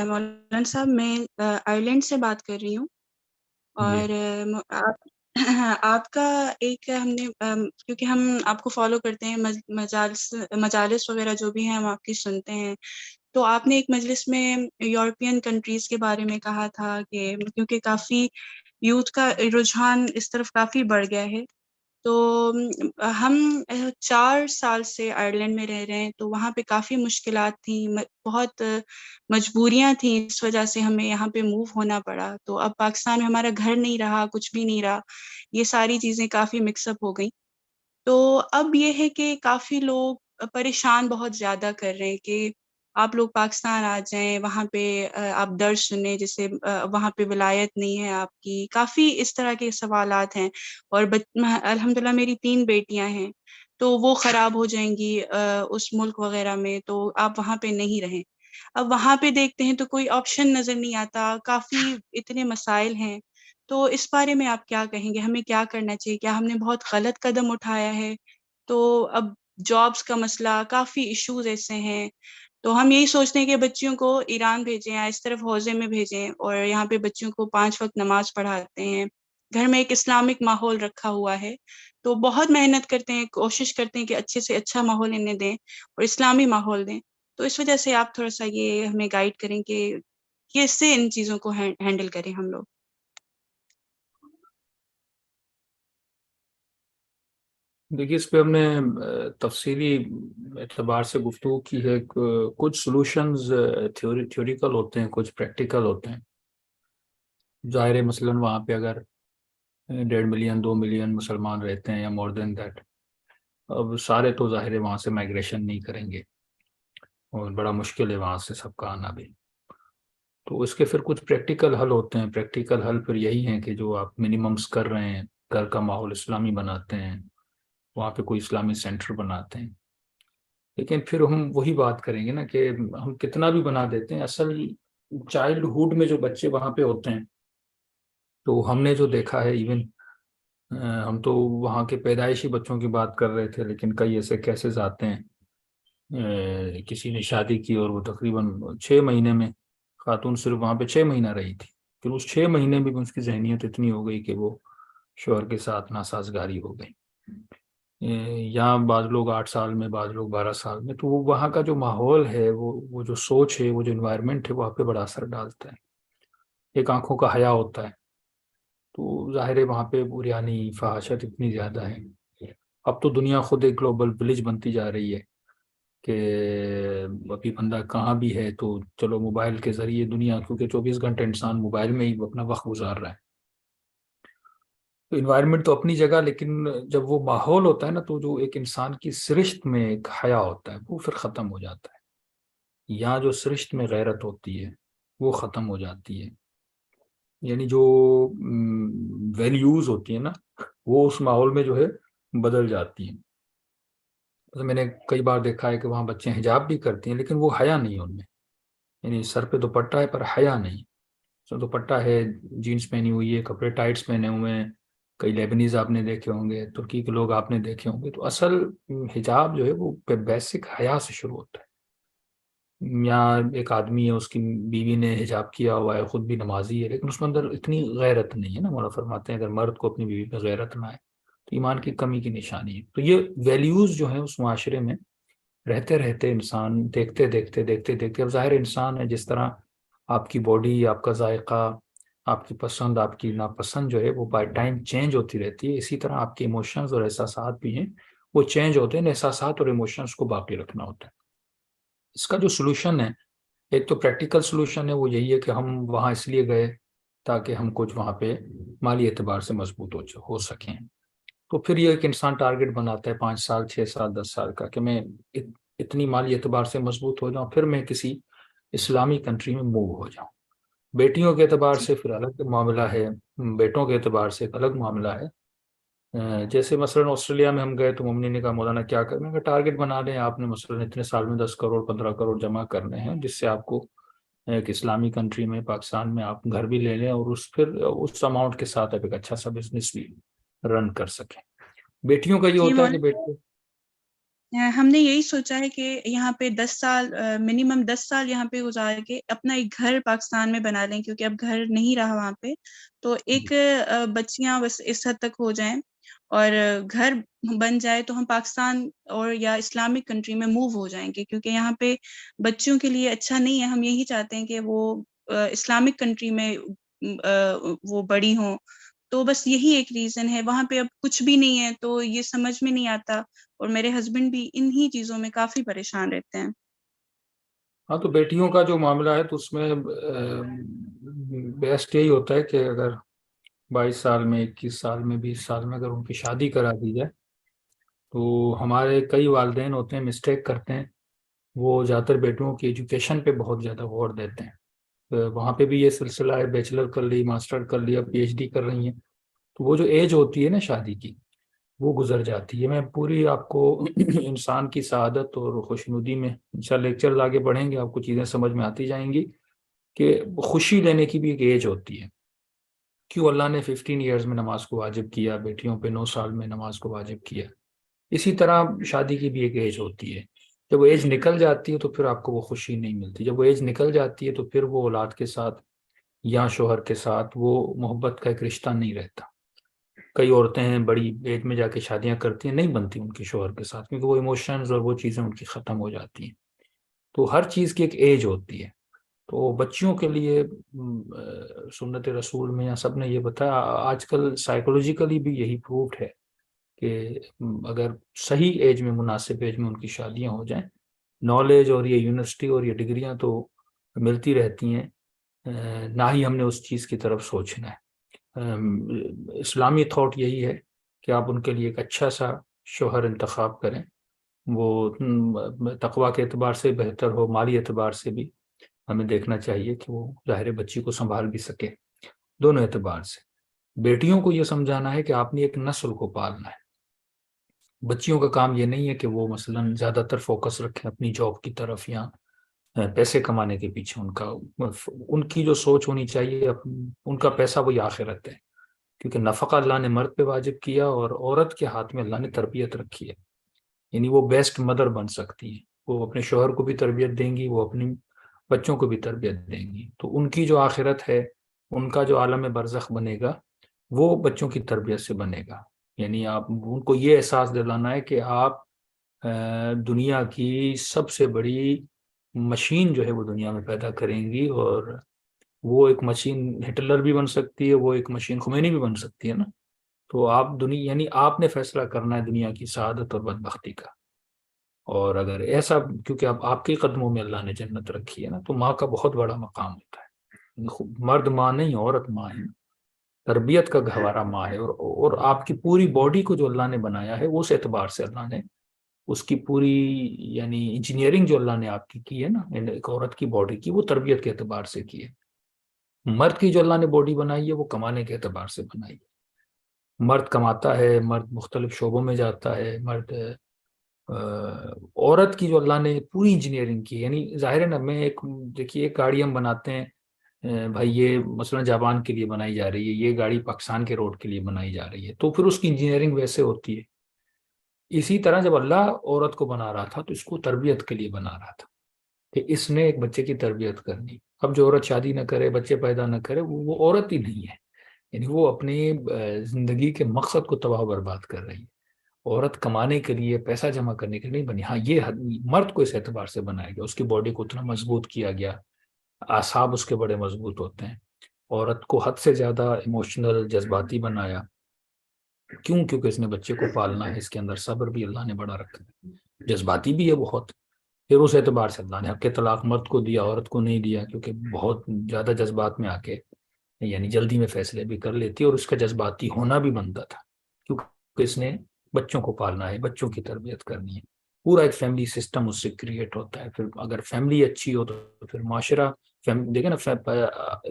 مولانا صاحب، میں آئرلینڈ سے بات کر رہی ہوں، جی اور آپ آپ کا ایک ہم نے کیونکہ ہم آپ کو فالو کرتے ہیں، مجالس وغیرہ جو بھی ہیں ہم آپ کی سنتے ہیں، تو آپ نے ایک مجلس میں یورپین کنٹریز کے بارے میں کہا تھا کہ کیونکہ کافی یوتھ کا رجحان اس طرف کافی بڑھ گیا ہے، تو ہم 4 سال سے آئرلینڈ میں رہ رہے ہیں، تو وہاں پہ کافی مشکلات تھیں، بہت مجبوریاں تھیں، اس وجہ سے ہمیں یہاں پہ موو ہونا پڑا۔ تو اب پاکستان میں ہمارا گھر نہیں رہا، کچھ بھی نہیں رہا، یہ ساری چیزیں کافی مکس اپ ہو گئیں۔ تو اب یہ ہے کہ کافی لوگ پریشان بہت زیادہ کر رہے ہیں کہ آپ لوگ پاکستان آ جائیں، وہاں پہ آپ درس سنیں، جیسے وہاں پہ ولایت نہیں ہے آپ کی، کافی اس طرح کے سوالات ہیں۔ اور الحمدللہ میری 3 بیٹیاں ہیں، تو وہ خراب ہو جائیں گی اس ملک وغیرہ میں، تو آپ وہاں پہ نہیں رہیں۔ اب وہاں پہ دیکھتے ہیں تو کوئی آپشن نظر نہیں آتا، کافی اتنے مسائل ہیں۔ تو اس بارے میں آپ کیا کہیں گے؟ ہمیں کیا کرنا چاہیے؟ کیا ہم نے بہت غلط قدم اٹھایا ہے؟ تو اب جابس کا مسئلہ، کافی ایشوز ایسے ہیں، تو ہم یہی سوچتے ہیں کہ بچیوں کو ایران بھیجیں یا اس طرف حوزے میں بھیجیں، اور یہاں پہ بچیوں کو 5 وقت نماز پڑھاتے ہیں، گھر میں ایک اسلامک ماحول رکھا ہوا ہے، تو بہت محنت کرتے ہیں، کوشش کرتے ہیں کہ اچھے سے اچھا ماحول انہیں دیں اور اسلامی ماحول دیں۔ تو اس وجہ سے آپ تھوڑا سا یہ ہمیں گائیڈ کریں کہ کیسے ان چیزوں کو ہینڈل کریں ہم لوگ۔ دیکھیے، اس پہ ہم نے تفصیلی اعتبار سے گفتگو کی ہے۔ کچھ سولوشنز تھیوریکل ہوتے ہیں، کچھ پریکٹیکل ہوتے ہیں۔ ظاہر ہے مثلاً وہاں پہ اگر 1.5 ملین 2 ملین مسلمان رہتے ہیں یا مور دین دیٹ، اب سارے تو ظاہر ہے وہاں سے مائگریشن نہیں کریں گے، اور بڑا مشکل ہے وہاں سے سب کا آنا بھی۔ تو اس کے پھر کچھ پریکٹیکل حل ہوتے ہیں۔ پریکٹیکل حل پھر یہی ہیں کہ جو آپ منیممس کر رہے ہیں، گھر کا ماحول اسلامی بناتے ہیں، وہاں پہ کوئی اسلامی سینٹر بناتے ہیں۔ لیکن پھر ہم وہی بات کریں گے نا کہ ہم کتنا بھی بنا دیتے ہیں، اصل چائلڈ ہوڈ میں جو بچے وہاں پہ ہوتے ہیں، تو ہم نے جو دیکھا ہے، ایون ہم تو وہاں کے پیدائشی بچوں کی بات کر رہے تھے، لیکن کئی ایسے کیسز آتے ہیں، کسی نے شادی کی اور وہ تقریباً 6 مہینے میں، خاتون صرف وہاں پہ 6 مہینہ رہی تھی، پھر اس 6 مہینے میں بھی اس کی ذہنیت اتنی ہو گئی کہ وہ شوہر کے ساتھ ناسازگاری ہو گئی۔ یا بعض لوگ 8 سال میں، بعض لوگ 12 سال میں۔ تو وہ وہاں کا جو ماحول ہے، وہ جو سوچ ہے، وہ جو انوائرمنٹ ہے، وہاں پہ بڑا اثر ڈالتا ہے۔ ایک آنکھوں کا حیا ہوتا ہے، تو ظاہر ہے وہاں پہ بریانی فحاشت اتنی زیادہ ہے۔ اب تو دنیا خود ایک گلوبل ولیج بنتی جا رہی ہے کہ ابھی بندہ کہاں بھی ہے تو چلو موبائل کے ذریعے دنیا، کیونکہ 24 گھنٹے انسان موبائل میں ہی اپنا وقت گزار رہا ہے۔ تو انوائرمنٹ تو اپنی جگہ، لیکن جب وہ ماحول ہوتا ہے نا، تو جو ایک انسان کی سرشت میں ایک حیا ہوتا ہے، وہ پھر ختم ہو جاتا ہے۔ یا جو سرشت میں غیرت ہوتی ہے، وہ ختم ہو جاتی ہے۔ یعنی جو ویلیوز ہوتی ہیں نا، وہ اس ماحول میں جو ہے بدل جاتی ہیں۔ میں نے کئی بار دیکھا ہے کہ وہاں بچے حجاب بھی کرتی ہیں، لیکن وہ حیا نہیں ہے ان میں۔ یعنی سر پہ دوپٹہ ہے پر حیا نہیں۔ دوپٹہ ہے، جینس پہنی ہوئی ہے، کپڑے ٹائٹس پہنے ہوئے ہیں، کئی لیبنیز آپ نے دیکھے ہوں گے، ترکی کے لوگ آپ نے دیکھے ہوں گے۔ تو اصل حجاب جو ہے وہ بیسک حیا سے شروع ہوتا ہے۔ یا ایک آدمی ہے، اس کی بیوی نے حجاب کیا ہوا ہے، خود بھی نمازی ہے، لیکن اس میں اندر اتنی غیرت نہیں ہے نا۔ مولانا فرماتے ہیں اگر مرد کو اپنی بیوی پہ غیرت نہ آئے تو ایمان کی کمی کی نشانی ہے۔ تو یہ ویلیوز جو ہیں اس معاشرے میں رہتے رہتے انسان دیکھتے دیکھتے دیکھتے دیکھتے، اب ظاہر انسان ہے، جس طرح آپ کی باڈی، آپ کا ذائقہ، آپ کی پسند، آپ کی ناپسند جو ہے وہ بائی ٹائم چینج ہوتی رہتی ہے، اسی طرح آپ کے ایموشنز اور احساسات بھی ہیں، وہ چینج ہوتے ہیں۔ احساسات اور ایموشنز کو باقی رکھنا ہوتا ہے۔ اس کا جو سلوشن ہے، ایک تو پریکٹیکل سلوشن ہے، وہ یہی ہے کہ ہم وہاں اس لیے گئے تاکہ ہم کچھ وہاں پہ مالی اعتبار سے مضبوط ہو سکیں۔ تو پھر یہ ایک انسان ٹارگٹ بناتا ہے 5 سال 6 سال 10 سال کا کہ میں اتنی مالی اعتبار سے مضبوط ہو جاؤں، پھر میں کسی اسلامی کنٹری میں موو ہو جاؤں۔ بیٹیوں کے اعتبار سے پھر الگ معاملہ ہے، بیٹوں کے اعتبار سے ایک الگ معاملہ ہے۔ جیسے مثلاً آسٹریلیا میں ہم گئے تو ممنی نے کہا مولانا کیا کرنا ہے، ٹارگٹ بنا لیں آپ نے، مثلاً اتنے سال میں 10 کروڑ 15 کروڑ جمع کرنے ہیں، جس سے آپ کو ایک اسلامی کنٹری میں، پاکستان میں آپ گھر بھی لے لیں، اور پھر اس اماؤنٹ کے ساتھ آپ ایک اچھا سا بزنس بھی رن کر سکیں۔ بیٹیوں کا یہ جی ہوتا ہے کہ مولانا، بیٹے ہم نے یہی سوچا ہے کہ یہاں پہ 10 سال منیمم 10 سال یہاں پہ گزار کے اپنا ایک گھر پاکستان میں بنا لیں، کیونکہ اب گھر نہیں رہا وہاں پہ، تو ایک بچیاں بس اس حد تک ہو جائیں اور گھر بن جائے تو ہم پاکستان اور یا اسلامک کنٹری میں موو ہو جائیں گے، کیونکہ یہاں پہ بچوں کے لیے اچھا نہیں ہے۔ ہم یہی چاہتے ہیں کہ وہ اسلامک کنٹری میں وہ بڑی ہوں، تو بس یہی ایک ریزن ہے۔ وہاں پہ اب کچھ بھی نہیں ہے تو یہ سمجھ میں نہیں آتا، اور میرے ہسبینڈ بھی انہی چیزوں میں کافی پریشان رہتے ہیں۔ ہاں، تو بیٹیوں کا جو معاملہ ہے تو اس میں بیسٹ یہی ہوتا ہے کہ اگر 22 سال میں، 21 سال میں، 20 سال میں اگر ان کی شادی کرا دی جائے، تو ہمارے کئی والدین ہوتے ہیں مسٹیک کرتے ہیں، وہ زیادہ تر بیٹیوں کی ایجوکیشن پہ بہت زیادہ غور دیتے ہیں۔ وہاں پہ بھی یہ سلسلہ ہے، بیچلر کر لی، ماسٹر کر لیا، پی ایچ ڈی کر رہی ہیں، تو وہ جو ایج ہوتی ہے نا شادی کی، وہ گزر جاتی ہے۔ میں پوری آپ کو انسان کی سعادت اور خوشنودی میں انشاءاللہ لیکچرز آگے بڑھیں گے، آپ کو چیزیں سمجھ میں آتی جائیں گی کہ خوشی لینے کی بھی ایک ایج ہوتی ہے۔ کیوں اللہ نے 15 ایئرز میں نماز کو واجب کیا، بیٹیوں پہ 9 سال میں نماز کو واجب کیا؟ اسی طرح شادی کی بھی ایک ایج ہوتی ہے۔ جب وہ ایج نکل جاتی ہے تو پھر آپ کو وہ خوشی نہیں ملتی۔ جب وہ ایج نکل جاتی ہے تو پھر وہ اولاد کے ساتھ یا شوہر کے ساتھ وہ محبت کا ایک رشتہ نہیں رہتا۔ کئی عورتیں ہیں بڑی ایج میں جا کے شادیاں کرتی ہیں، نہیں بنتی ان کے شوہر کے ساتھ، کیونکہ وہ ایموشنز اور وہ چیزیں ان کی ختم ہو جاتی ہیں۔ تو ہر چیز کی ایک ایج ہوتی ہے۔ تو بچیوں کے لیے سنت رسول میں یا سب نے یہ بتایا، آج کل سائیکولوجیکلی بھی یہی پروفڈ ہے کہ اگر صحیح ایج میں، مناسب ایج میں ان کی شادیاں ہو جائیں، نالج اور یہ یونیورسٹی اور یہ ڈگریاں تو ملتی رہتی ہیں، نہ ہی ہم نے اس چیز کی طرف سوچنا ہے۔ اسلامی تھاٹ یہی ہے کہ آپ ان کے لیے ایک اچھا سا شوہر انتخاب کریں، وہ تقوی کے اعتبار سے بہتر ہو، مالی اعتبار سے بھی ہمیں دیکھنا چاہیے کہ وہ ظاہر بچی کو سنبھال بھی سکے، دونوں اعتبار سے۔ بیٹیوں کو یہ سمجھانا ہے کہ آپ نے ایک نسل کو پالنا ہے۔ بچیوں کا کام یہ نہیں ہے کہ وہ مثلا زیادہ تر فوکس رکھیں اپنی جاب کی طرف یا پیسے کمانے کے پیچھے۔ ان کی جو سوچ ہونی چاہیے، ان کا پیسہ وہی آخرت ہے، کیونکہ نفقہ اللہ نے مرد پہ واجب کیا اور عورت کے ہاتھ میں اللہ نے تربیت رکھی ہے۔ یعنی وہ بیسٹ مدر بن سکتی ہے، وہ اپنے شوہر کو بھی تربیت دیں گی، وہ اپنی بچوں کو بھی تربیت دیں گی، تو ان کی جو آخرت ہے، ان کا جو عالم برزخ بنے گا، وہ بچوں کی تربیت سے بنے گا۔ یعنی آپ ان کو یہ احساس دلانا ہے کہ آپ دنیا کی سب سے بڑی مشین جو ہے وہ دنیا میں پیدا کریں گی، اور وہ ایک مشین ہٹلر بھی بن سکتی ہے، وہ ایک مشین خمینی بھی بن سکتی ہے نا۔ تو آپ دنیا، یعنی آپ نے فیصلہ کرنا ہے دنیا کی سعادت اور بدبختی کا۔ اور اگر ایسا، کیونکہ اب آپ کے قدموں میں اللہ نے جنت رکھی ہے نا، تو ماں کا بہت بڑا مقام ہوتا ہے۔ مرد ماں نہیں، عورت ماں ہے، تربیت کا گہوارہ ماں ہے۔ اور آپ کی پوری باڈی کو جو اللہ نے بنایا ہے، اس اعتبار سے اللہ نے اس کی پوری، یعنی انجینئرنگ جو اللہ نے آپ کی ہے نا، ایک عورت کی باڈی کی، وہ تربیت کے اعتبار سے کی ہے۔ مرد کی جو اللہ نے باڈی بنائی ہے، وہ کمانے کے اعتبار سے بنائی ہے۔ مرد کماتا ہے، مرد مختلف شعبوں میں جاتا ہے، مرد عورت کی جو اللہ نے پوری انجینئرنگ کی، یعنی ظاہر ہے نا، میں ایک دیکھیے ایک گاڑی ہم بناتے ہیں بھائی، یہ مثلا جاپان کے لیے بنائی جا رہی ہے، یہ گاڑی پاکستان کے روڈ کے لیے بنائی جا رہی ہے، تو پھر اس کی انجینئرنگ ویسے ہوتی ہے۔ اسی طرح جب اللہ عورت کو بنا رہا تھا تو اس کو تربیت کے لیے بنا رہا تھا کہ اس نے ایک بچے کی تربیت کرنی۔ اب جو عورت شادی نہ کرے، بچے پیدا نہ کرے، وہ عورت ہی نہیں ہے، یعنی وہ اپنی زندگی کے مقصد کو تباہ و برباد کر رہی ہے۔ عورت کمانے کے لیے، پیسہ جمع کرنے کے لیے نہیں بنی۔ ہاں، یہ مرد کو اس اعتبار سے بنایا گیا، اس کی باڈی کو اتنا مضبوط کیا گیا، اعصاب اس کے بڑے مضبوط ہوتے ہیں۔ عورت کو حد سے زیادہ ایموشنل، جذباتی بنایا۔ کیوں؟ کیونکہ اس نے بچے کو پالنا ہے، اس کے اندر صبر بھی اللہ نے بڑا رکھا ہے، جذباتی بھی ہے بہت۔ پھر اس اعتبار سے اللہ نے حق طلاق مرد کو دیا، عورت کو نہیں دیا، کیونکہ بہت زیادہ جذبات میں آ کے، یعنی جلدی میں فیصلے بھی کر لیتی ہے، اور اس کا جذباتی ہونا بھی بنتا تھا، کیونکہ اس نے بچوں کو پالنا ہے، بچوں کی تربیت کرنی ہے۔ پورا ایک فیملی سسٹم اس سے کریٹ ہوتا ہے۔ پھر اگر فیملی اچھی ہو تو پھر معاشرہ، دیکھیں نا،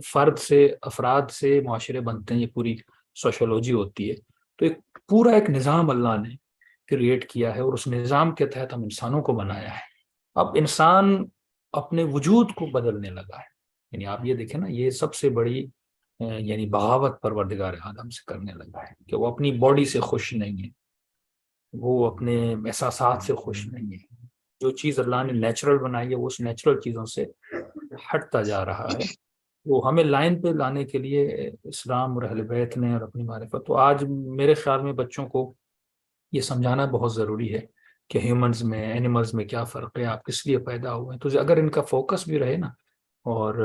فرد سے، افراد سے معاشرے بنتے ہیں، یہ پوری سوشولوجی ہوتی ہے۔ تو ایک پورا ایک نظام اللہ نے کریٹ کیا ہے، اور اس نظام کے تحت ہم انسانوں کو بنایا ہے۔ اب انسان اپنے وجود کو بدلنے لگا ہے، یعنی آپ یہ دیکھیں نا، یہ سب سے بڑی یعنی بغاوت پروردگار عالم سے کرنے لگا ہے کہ وہ اپنی باڈی سے خوش نہیں ہے۔ وہ اپنے احساسات سے خوش نہیں ہے. جو چیز اللہ نے نیچرل بنائی ہے وہ اس نیچرل چیزوں سے ہٹتا جا رہا ہے. وہ ہمیں لائن پہ لانے کے لیے اسلام اور اہل بیت نے اور اپنی معرفت. تو آج میرے خیال میں بچوں کو یہ سمجھانا بہت ضروری ہے کہ ہیومنز میں اینیملز میں کیا فرق ہے, آپ کس لیے پیدا ہوئے ہیں. تو اگر ان کا فوکس بھی رہے نا, اور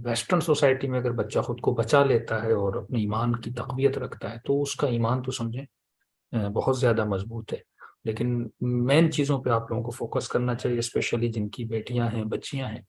ویسٹرن سوسائٹی میں اگر بچہ خود کو بچا لیتا ہے اور اپنے ایمان کی تقویت رکھتا ہے تو اس کا ایمان تو سمجھیں بہت زیادہ مضبوط ہے. لیکن مین چیزوں پہ آپ لوگوں کو فوکس کرنا چاہیے, اسپیشلی جن کی بیٹیاں ہیں, بچیاں ہیں.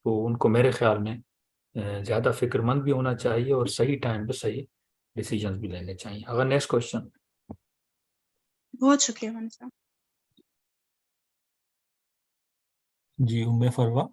تو ان کو میرے خیال میں زیادہ فکر مند بھی ہونا چاہیے اور صحیح ٹائم پہ صحیح ڈیسیجنز بھی لینے چاہیے. اگر نیکسٹ کوشچن. بہت شکریہ مولانا صاحب. جی ام فروا.